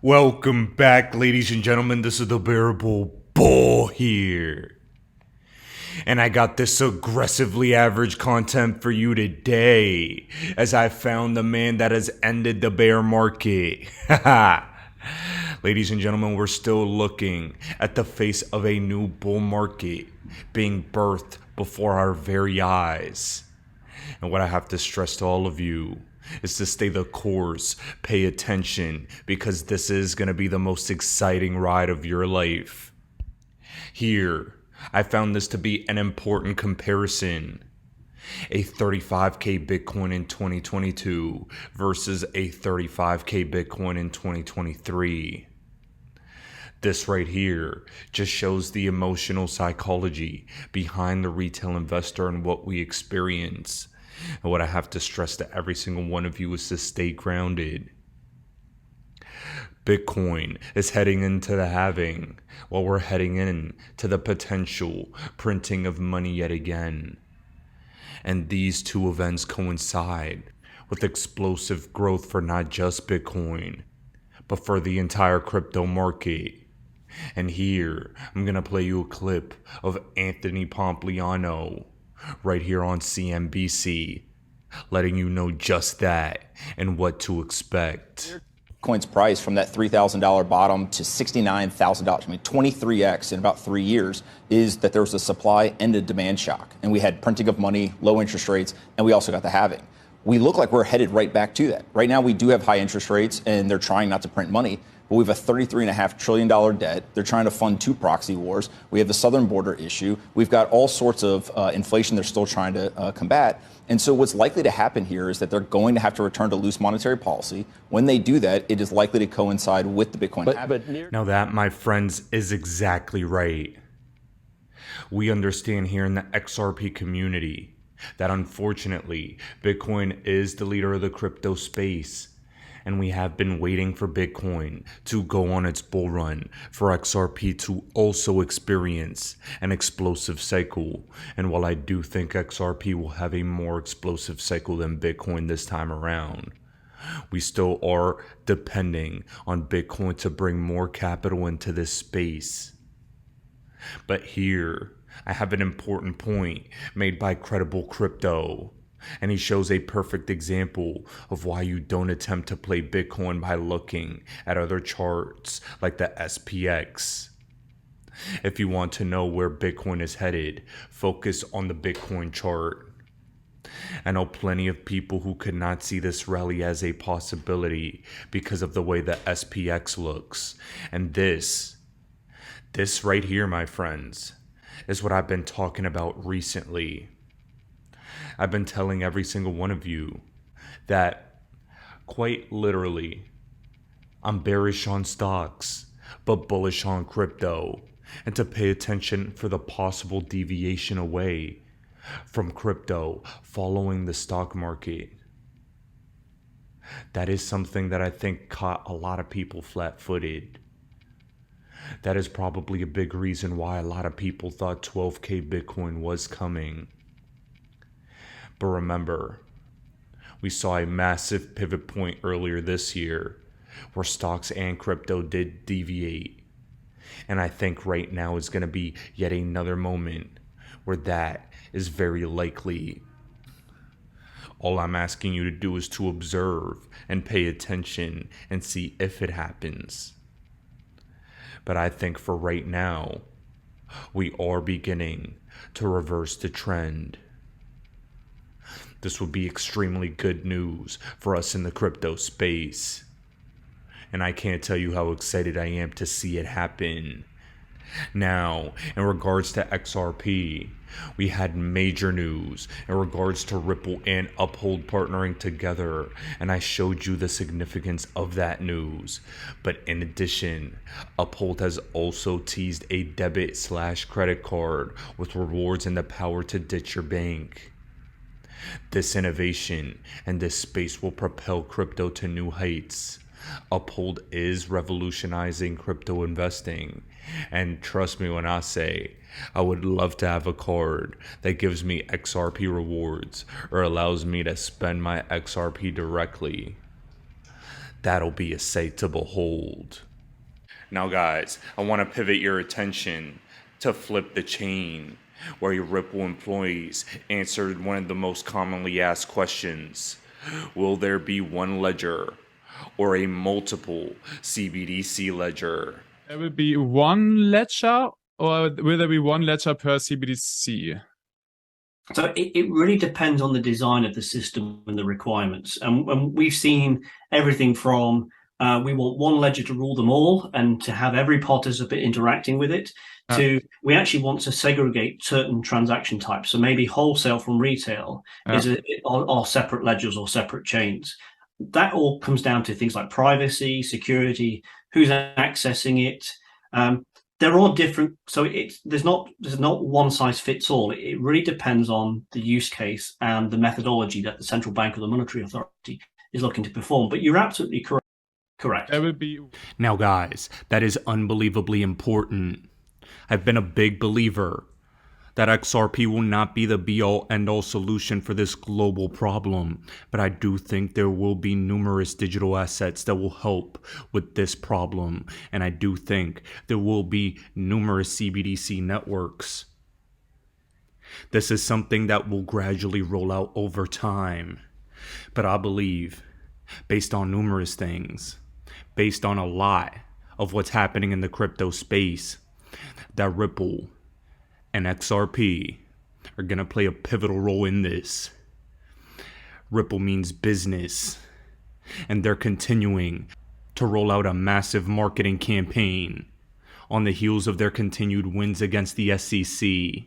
Welcome back, ladies and gentlemen. This is the Bearable Bull here. And I got this aggressively average content for you today, as I found the man that has ended the bear market. Ladies and gentlemen, we're still looking at the face of a new bull market being birthed before our very eyes. And what I have to stress to all of you is to stay the course, pay attention, because this is going to be the most exciting ride of your life. Here, I found this to be an important comparison. A 35K Bitcoin in 2022 versus a 35K Bitcoin in 2023. This right here just shows the emotional psychology behind the retail investor and what we experience. And what I have to stress to every single one of you is to stay grounded. Bitcoin is heading into the halving, while we're heading in to the potential printing of money yet again. And these two events coincide with explosive growth for not just Bitcoin, but for the entire crypto market. And here, I'm going to play you a clip of Anthony Pompliano right here on CNBC, letting you know just that and what to expect. Bitcoin's price from that $3,000 bottom to $69,000, I mean 23x in about 3 years, is that there was a supply and a demand shock. And we had printing of money, low interest rates, and we also got the halving. We look like we're headed right back to that. Right now we do have high interest rates and they're trying not to print money, but we have a $33.5 trillion debt. They're trying to fund two proxy wars. We have the southern border issue. We've got all sorts of inflation they're still trying to combat. And so what's likely to happen here is that they're going to have to return to loose monetary policy. When they do that, it is likely to coincide with the Bitcoin halving. Now that, my friends, is exactly right. We understand here in the XRP community that unfortunately Bitcoin is the leader of the crypto space. And we have been waiting for Bitcoin to go on its bull run, for XRP to also experience an explosive cycle. And while I do think XRP will have a more explosive cycle than Bitcoin this time around, we still are depending on Bitcoin to bring more capital into this space. But here, I have an important point made by Credible Crypto. And he shows a perfect example of why you don't attempt to play Bitcoin by looking at other charts like the SPX. If you want to know where Bitcoin is headed, focus on the Bitcoin chart. I know plenty of people who could not see this rally as a possibility because of the way the SPX looks. And this right here, my friends, is what I've been talking about recently. I've been telling every single one of you that, quite literally, I'm bearish on stocks, but bullish on crypto, and to pay attention for the possible deviation away from crypto following the stock market. That is something that I think caught a lot of people flat-footed. That is probably a big reason why a lot of people thought 12K Bitcoin was coming. But remember, we saw a massive pivot point earlier this year where stocks and crypto did deviate. And I think right now is going to be yet another moment where that is very likely. All I'm asking you to do is to observe and pay attention and see if it happens. But I think for right now, we are beginning to reverse the trend. This would be extremely good news for us in the crypto space. And I can't tell you how excited I am to see it happen. Now, in regards to XRP, we had major news in regards to Ripple and Uphold partnering together, and I showed you the significance of that news. But in addition, Uphold has also teased a debit/credit card with rewards and the power to ditch your bank. This innovation and this space will propel crypto to new heights. Uphold is revolutionizing crypto investing. And trust me when I say, I would love to have a card that gives me XRP rewards or allows me to spend my XRP directly. That'll be a sight to behold. Now, guys, I want to pivot your attention to Flip the Chain, where your Ripple employees answered one of the most commonly asked questions. Will there be one ledger or a multiple CBDC ledger? There will be one ledger, or will there be one ledger per CBDC? So it really depends on the design of the system and the requirements. And we've seen everything from we want one ledger to rule them all and to have every participant interacting with it, to we actually want to segregate certain transaction types. So maybe wholesale from retail are separate ledgers or separate chains. That all comes down to things like privacy, security, who's accessing it. There are different, so there's not one size fits all. It really depends on the use case and the methodology that the central bank or the monetary authority is looking to perform. But you're absolutely correct. There will be. Now, guys, that is unbelievably important. I've been a big believer that XRP will not be the be-all, end-all solution for this global problem, but I do think there will be numerous digital assets that will help with this problem, and I do think there will be numerous CBDC networks. This is something that will gradually roll out over time, but I believe, based on numerous things, based on a lot of what's happening in the crypto space, that Ripple and XRP are going to play a pivotal role in this. Ripple means business, and they're continuing to roll out a massive marketing campaign on the heels of their continued wins against the SEC,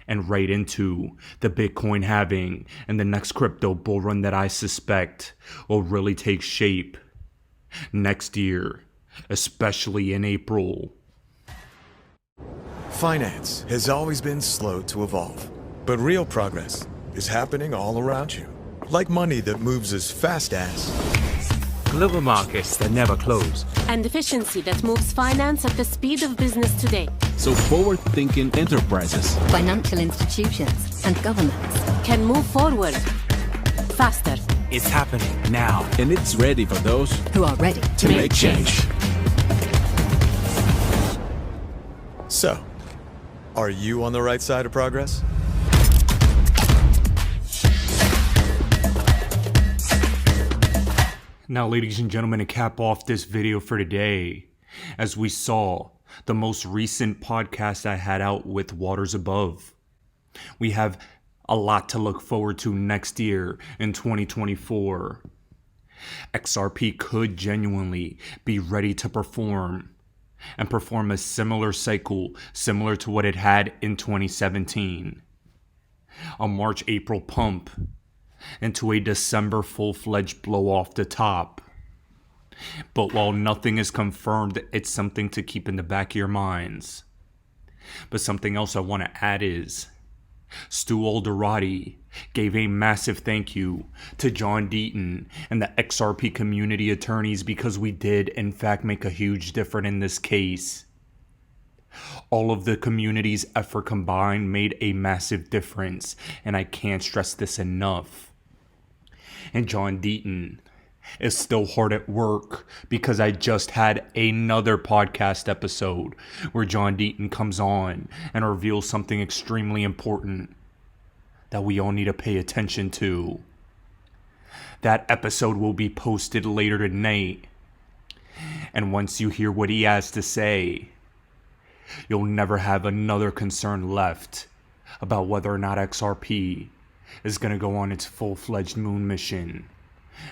and right into the Bitcoin halving and the next crypto bull run that I suspect will really take shape next year, especially in April. Finance has always been slow to evolve, but real progress is happening all around you. Like money that moves as fast as global markets that never close, and efficiency that moves finance at the speed of business today. so forward-thinking enterprises, financial institutions, and governments Can move forward faster. it's happening now, and it's ready for those who are ready to make change. So, are you on the right side of progress? Now, ladies and gentlemen, to cap off this video for today, as we saw the most recent podcast I had out with Waters Above, we have a lot to look forward to next year in 2024. XRP could genuinely be ready to perform and perform a similar cycle similar to what it had in 2017. A March-April pump into a December full-fledged blow off the top. But while nothing is confirmed, it's something to keep in the back of your minds. But something else I want to add is Stu Alderati gave a massive thank you to John Deaton and the XRP community attorneys because we did in fact make a huge difference in this case. All of the community's effort combined made a massive difference, and I can't stress this enough. And John Deaton is still hard at work because I just had another podcast episode where John Deaton comes on and reveals something extremely important that we all need to pay attention to. That episode will be posted later tonight, and once you hear what he has to say, you'll never have another concern left about whether or not XRP is going to go on its full-fledged moon mission,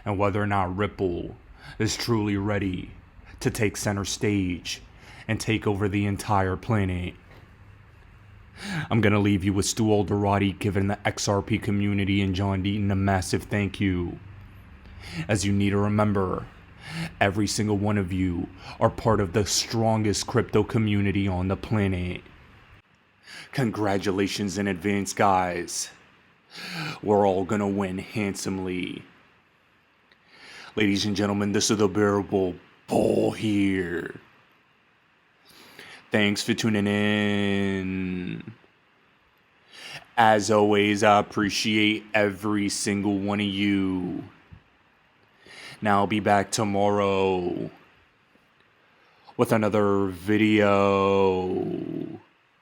and whether or not Ripple is truly ready to take center stage and take over the entire planet. I'm going to leave you with Stu Alderati giving the XRP community and John Deaton a massive thank you. As you need to remember, every single one of you are part of the strongest crypto community on the planet. Congratulations in advance, guys. We're all gonna win handsomely. Ladies and gentlemen, this is the Bearable Bull here. Thanks for tuning in. As always, I appreciate every single one of you. Now I'll be back tomorrow with another video.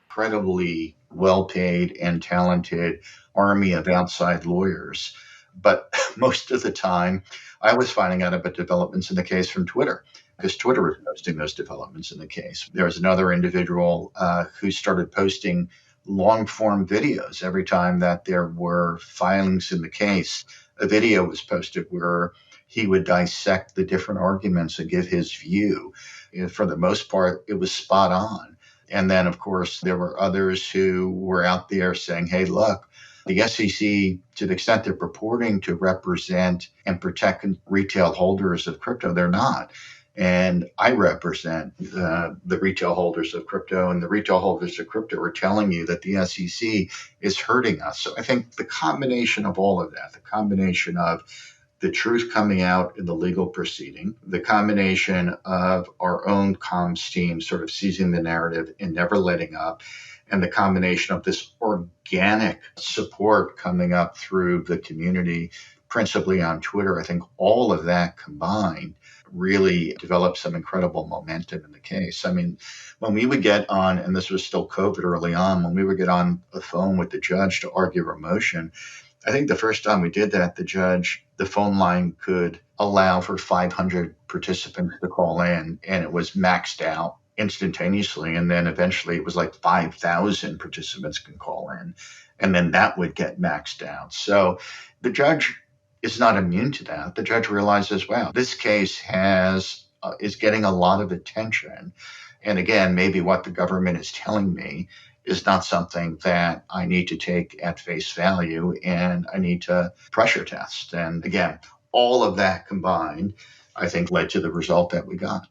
Incredibly well-paid and talented army of outside lawyers. But most of the time, I was finding out about developments in the case from Twitter, because Twitter was posting those developments in the case. There was another individual who started posting long-form videos every time that there were filings in the case. A video was posted where he would dissect the different arguments and give his view. For the most part, it was spot on. And then, of course, there were others who were out there saying, hey, look, the SEC, to the extent they're purporting to represent and protect retail holders of crypto, they're not. And I represent the retail holders of crypto, and the retail holders of crypto are telling you that the SEC is hurting us. So I think the combination of all of that, the combination of the truth coming out in the legal proceeding, the combination of our own comms team sort of seizing the narrative and never letting up, and the combination of this organic support coming up through the community, principally on Twitter, I think all of that combined really developed some incredible momentum in the case. I mean, when we would get on, and this was still COVID early on, when we would get on the phone with the judge to argue a motion, I think the first time we did that, the phone line could allow for 500 participants to call in, and it was maxed out instantaneously. And then eventually it was like 5,000 participants can call in, and then that would get maxed out. So the judge is not immune to that. The judge realizes, wow, this case is getting a lot of attention. And again, maybe what the government is telling me is not something that I need to take at face value, and I need to pressure test. And again, all of that combined, I think, led to the result that we got.